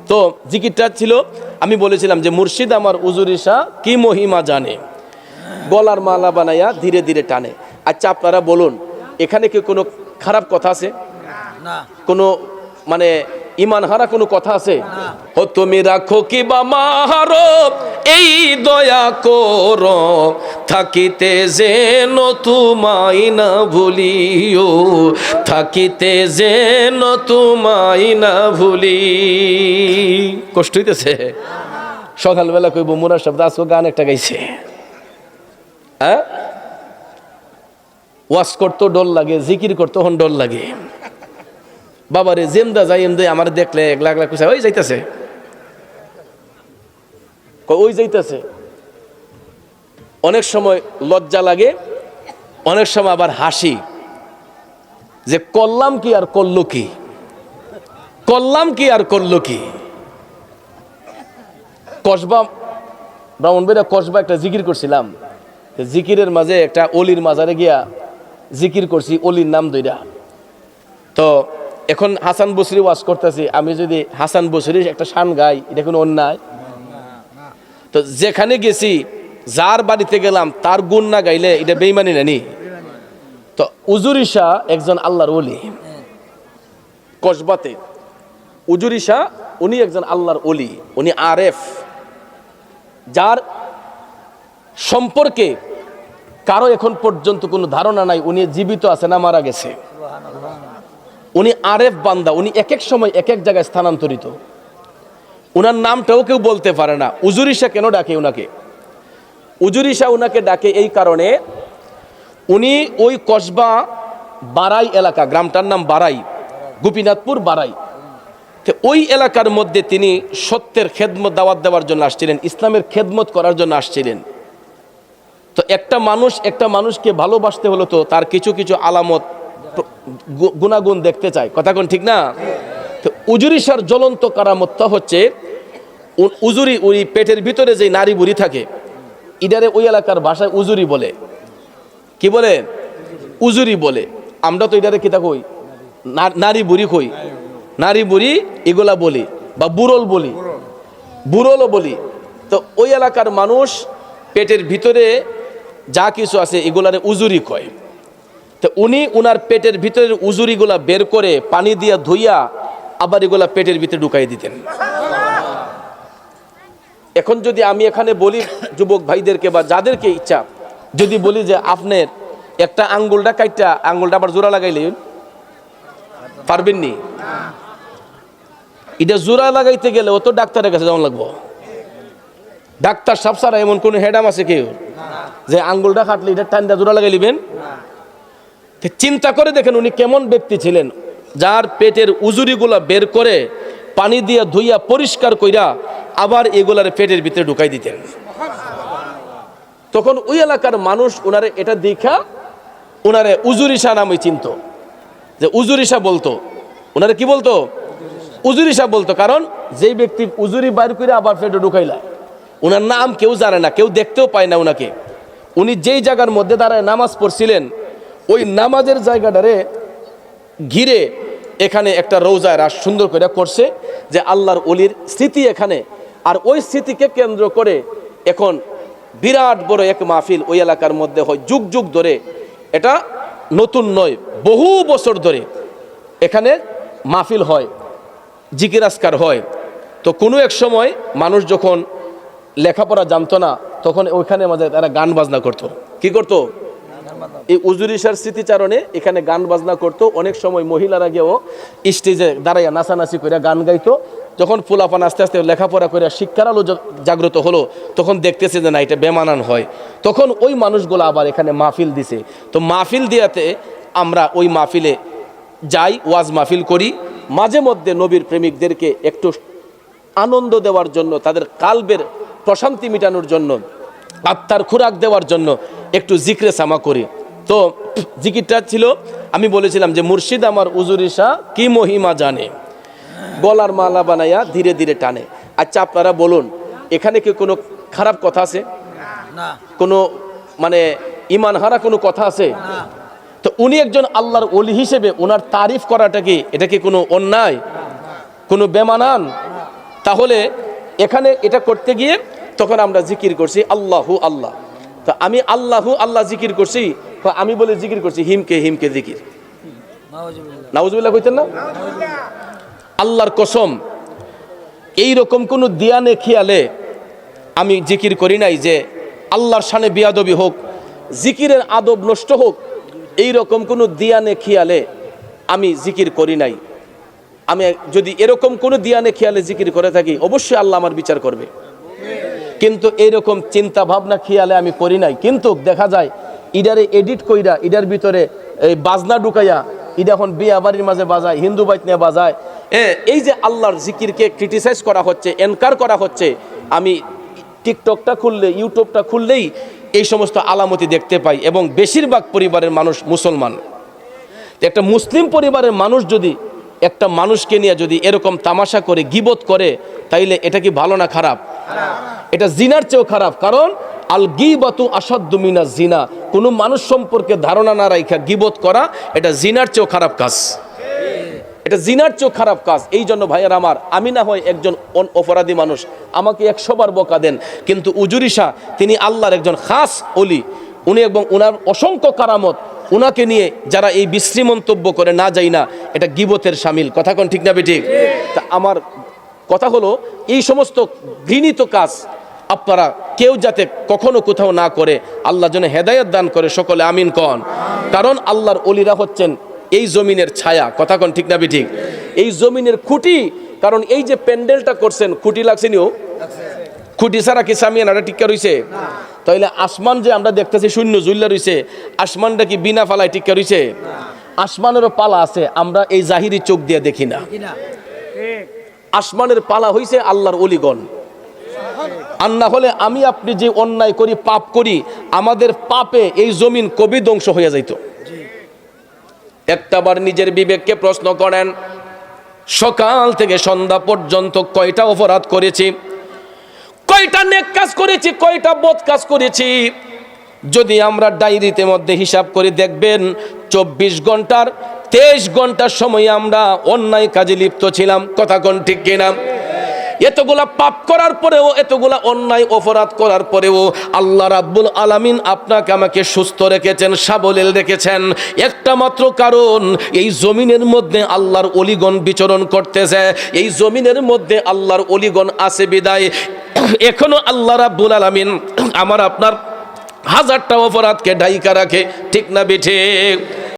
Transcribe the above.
তো জিকিরটা ছিল, আমি বলেছিলাম যে মুর্শিদ আমার উজুরিশা কি মহিমা জানে, গলার মালা বানাইয়া ধীরে ধীরে টানে। আচ্ছা আপনারা বলুন, এখানে কি কোনো খারাপ কথা আছে? কোনো মানে ইমান হারা কোনো কথা আছে? ও তুমি রাখো কি বা মাহারো এই দয়া করো, থাকিতে যেন তোমায় না ভুলিও, থাকিতে যেন তোমায় না ভুলি। কষ্ট হইতেছে? সকালবেলা কইব মুরাদ সাহেব আজকে গান একটা গাইছে, হ্যাঁ ওয়াজ করতো ডর লাগে, জিকির করতো হন ডর লাগে। বাবারে জেমদা যাই এমদে আমার দেখলে একলা একলা কুসা ওই যাইতেছে, ওই যাইতেছে। অনেক সময় লজ্জা লাগে, অনেক সময় আবার হাসি, যে করলাম কি আর করলো কি, করলাম কি আর করলো কি। কসবা ব্রাহ্মণবাড়িয়া কসবা একটা জিকির করছিলাম, জিকিরের মাঝে একটা অলির মাজারে গিয়া জিকির করছি, অলির নাম দইরা। তো এখন হাসান বসরি ওয়াজ করতেছি, আমি যদি হাসান বসরির একটা শান গাই, এটা কোনো অন্যায়? তো যেখানে গেছি যার বাড়িতে গেলাম তার গুণ না গাইলে এটা বেঈমানি নানি? তো উজুরিশা একজন আল্লাহর ওলি, কসবাতে উজুরিশা উনি একজন আল্লাহর ওলি, উনি আরেফ, যার সম্পর্কে কারো এখন পর্যন্ত কোনো ধারণা নাই উনি জীবিত আছে না মারা গেছে। উনি আরেফ বান্দা, উনি এক এক সময় এক এক জায়গায় স্থানান্তরিত, উনার নামটাও কেউ বলতে পারে না। উজুরিশা কেন ডাকে উনাকে? উজুরিশা উনাকে ডাকে এই কারণে, উনি ওই কসবা বারাই এলাকা, গ্রামটার নাম বারাই, গোপীনাথপুর বারাই, তো ওই এলাকার মধ্যে তিনি সত্যের খেদমত দাওয়াত দেওয়ার জন্য আসছিলেন, ইসলামের খেদমত করার জন্য আসছিলেন। তো একটা মানুষকে ভালোবাসতে হলো তো তার কিছু কিছু আলামত গুণাগুণ দেখতে চায়, কথা কোন ঠিক না? তো উজুরিশার জ্বলন্ত কারামতটা হচ্ছে উজুরি, ওই পেটের ভিতরে যে নারী বুড়ি থাকে, ইডারে ওই এলাকার ভাষায় উজুরি বলে। কি বলে? উজুরি বলে। আমরা তো ইডারে কিতা কই, নারী বুড়ি কই, নারী বুড়ি এগুলা বলি, বা বুড়ল বলি, বুড়লও বলি। তো ওই এলাকার মানুষ পেটের ভিতরে যা কিছু আছে এগুলারে উজুরি কয়। তো উনি উনার পেটের ভিতরের উজুরিগুলা বের করে পানি দিয়া ধুইয়া আবার এগুলা পেটের ভিতরে ঢুকাই দিতেন। এখন যদি আমি এখানে বলি যুবক ভাইদেরকে বা যাদেরকে ইচ্ছা, যদি বলি যে আপনার একটা আঙ্গুলটা কাইটা আঙ্গুলটা আবার জোড়া লাগাইলে পারবেননি? এটা জোড়া লাগাইতে গেলে ও তো ডাক্তারের কাছে যাওয়া লাগবো। ডাক্তার সাহেব ছাড়া এমন কোন হেডাম আছে কেউ যে আঙ্গুলটা কাটলে এটা টান জোড়া লাগাই লিবেন? চিন্তা করে দেখেন উনি কেমন ব্যক্তি ছিলেন, যার পেটের উজুরিগুলা বের করে পানি দিয়ে ধুইয়া পরিষ্কার কইরা আবার এগুলার পেটের ভিতরে ঢুকাই দিতেন। তখন ওই এলাকার মানুষ ওনারে এটা দেখা ওনারে উজুরিশা নামে চিনত, যে উজুরিশা বলতো। ওনারে কি বলতো? উজুরিশা বলতো। কারণ যেই ব্যক্তি উজুরি বাইর করে আবার পেটে ঢুকাইলা, ওনার নাম কেউ জানে না, কেউ দেখতেও পায় না ওনাকে। উনি যেই জায়গার মধ্যে দাঁড়ায় নামাজ পড়ছিলেন, ওই নামাজের জায়গাটারে ঘিরে এখানে একটা রৌজায় রাস সুন্দর করে করছে, যে আল্লাহর ওলির স্মৃতি এখানে। আর ওই স্মৃতিকে কেন্দ্র করে এখন বিরাট বড় এক মাহফিল ওই এলাকার মধ্যে হয়, যুগ যুগ ধরে। এটা নতুন নয়, বহু বছর ধরে এখানে মাহফিল হয়, জিকির আজকার হয়। তো কোনো এক সময় মানুষ যখন লেখাপড়া জানতো না, তখন ওইখানে মাঝে তারা গান বাজনা করতো। কি করতো? এই উজুরিশার স্মৃতিচারণে এখানে গান বাজনা করতো। অনেক সময় মহিলারা গিয়েও স্টেজে দাঁড়াইয়া নাচানাচি করে গান গাইতো। যখন ফুলাপান আস্তে আস্তে লেখাপড়া করে শিক্ষার আলো জাগ্রত হলো, তখন দেখতেছে যে না, এটা বেমানান হয়। তখন ওই মানুষগুলো আবার এখানে মাহফিল দিছে। তো মাহফিল দিয়াতে আমরা ওই মাহফিলে যাই, ওয়াজ মাহফিল করি। মাঝে মধ্যে নবীর প্রেমিকদেরকে একটু আনন্দ দেওয়ার জন্য, তাদের কালবের প্রশান্তি মেটানোর জন্য, আত্মার খোরাক দেওয়ার জন্য একটু জিক্রে সামা করি। তো জিকিরটা ছিল, আমি বলেছিলাম যে মুর্শিদ আমার উজুরিশা কি মহিমা জানে, গলার মালা বানাইয়া ধীরে ধীরে টানে। আচ্ছা আপনারা বলুন, এখানে কি কোনো খারাপ কথা আছে? কোনো মানে ইমান হারা কোনো কথা আছে? তো উনি একজন আল্লাহর ওলি হিসেবে ওনার তারিফ করাটা কি, এটা কি কোনো অন্যায়, কোনো বেমানান? তাহলে এখানে এটা করতে গিয়ে তখন আমরা জিকির করছি আল্লাহু আল্লাহ। তা আমি আল্লাহু আল্লাহ জিকির করছি, আমি বলে জিকির করছি হিমকে হিমকে জিকির। নাউজুবিল্লাহ কইতেন না? আল্লাহর কসম এইরকম কোন দিয়ানে খেয়ালে আমি জিকির করি নাই যে আল্লাহর শানে বিয়াদবি হোক, জিকিরের আদব নষ্ট হোক, এইরকম কোন দিয়ানে খেয়ালে আমি জিকির করি নাই। আমি যদি এরকম কোন দিয়ানে খেয়ালে জিকির করে থাকি অবশ্যই আল্লাহ আমার বিচার করবে, কিন্তু এইরকম চিন্তা ভাবনা খেয়ালে আমি করি নাই। কিন্তু দেখা যায় ইডারে এডিট কইরা ইডার ভিতরে এই বাজনা ঢুকাইয়া ইডা এখন বিয়া বাড়ির মাঝে বাজায়, হিন্দু বাইত নিয়ে বাজায়। এই যে আল্লাহর জিকিরকে ক্রিটিসাইজ করা হচ্ছে, এনকার করা হচ্ছে, আমি টিকটকটা খুললে ইউটিউবটা খুললেই এই সমস্ত আলামতি দেখতে পাই। এবং বেশিরভাগ পরিবারের মানুষ মুসলমান। একটা মুসলিম পরিবারের মানুষ যদি একটা মানুষকে নিয়ে যদি এরকম তামাশা করে গীবত করে, তাইলে এটা কি ভালো না খারাপ? এটা জিনার চেয়েও খারাপ। কারণ আল গীবাতু আসাদ্দু মিনাজ জিনা, কোনো মানুষ সম্পর্কে ধারণা না রাখা গীবত করা এটা জিনার চেয়েও খারাপ কাজ, এটা জিনার চেয়েও খারাপ কাজ। এই জন্য ভাইয়ের আমার, আমি না হয় একজন অপরাধী মানুষ, আমাকে 100 বার বকা দেন, কিন্তু উজুরি শাহ তিনি আল্লাহর একজন খাস ওলি, উনি এবং উনার অসংখ্য কারামত, উনাকে নিয়ে যারা এই বিশ্রী মন্তব্য করে না যাই না, এটা গীবতের শামিল। কথা কোন ঠিক না বেঠিক? তা আমার কথা হলো এই সমস্ত ঘৃণিত কাজ আপনারা কেউ যাতে কখনো কোথাও না করে, আল্লাহ যেন হেদায়েত দান করে, সকলে আমিন কন। কারণ আল্লাহর ওলিরা হচ্ছেন এই জমিনের ছায়া। কথা কোন ঠিক না বেঠিক? এই জমিনের খুঁটি। কারণ এই যে প্যান্ডেলটা করছেন, খুঁটি লাগছে নিও, খুঁটি ছাড়া কি সামিয়ানাটা টিক্কা রইছে? তাইলে আসমান যে আমরা দেখতেছি শূন্য জুল্লা রইছে, আসমানটা কি বিনা পালায় টিক্কা রইছে? আসমানেরও পালা আছে, আমরা এই জাহিরি চোখ দিয়ে দেখি না। আসমানের পালা হইছে আল্লাহর ওলিগণ। আর না হলে আমি আপনি যে অন্যায় করি, পাপ করি, আমাদের পাপে এই জমিন কবি ধ্বংস হয়ে যাইত। একটাবার নিজের বিবেককে প্রশ্ন করেন, সকাল থেকে সন্ধ্যা পর্যন্ত কয়টা অপরাধ করেছি, কয়টা নেক কাজ করেছি, কয়টা বদ কাজ করেছি? যদি আমরা ডায়েরিতে মধ্যে হিসাব করে দেখবেন 24 ঘন্টার 23 ঘন্টার সময় আমরা অন্যায় কাজে লিপ্ত ছিলাম। কথা কোন ঠিক কিনা? এতগুলা পাপ করার পরেও, এতগুলা অন্যায় অপরাধ করার পরেও আল্লাহ রাব্বুল আলামিন আপনাকে আমাকে সুস্থ রেখেছেন, সাবলীল রেখেছেন একটা মাত্র কারণ, এই জমিনের মধ্যে আল্লাহর ওলিগণ বিচরণ করতেছে, এই জমিনের মধ্যে আল্লাহর ওলিগণ আছে বিদায় এখনো আল্লাহ রাব্বুল আলামিন আমার আপনার 1000টা অপরাধকে ঢাইকা রাখে। ঠিক না বেঠিক?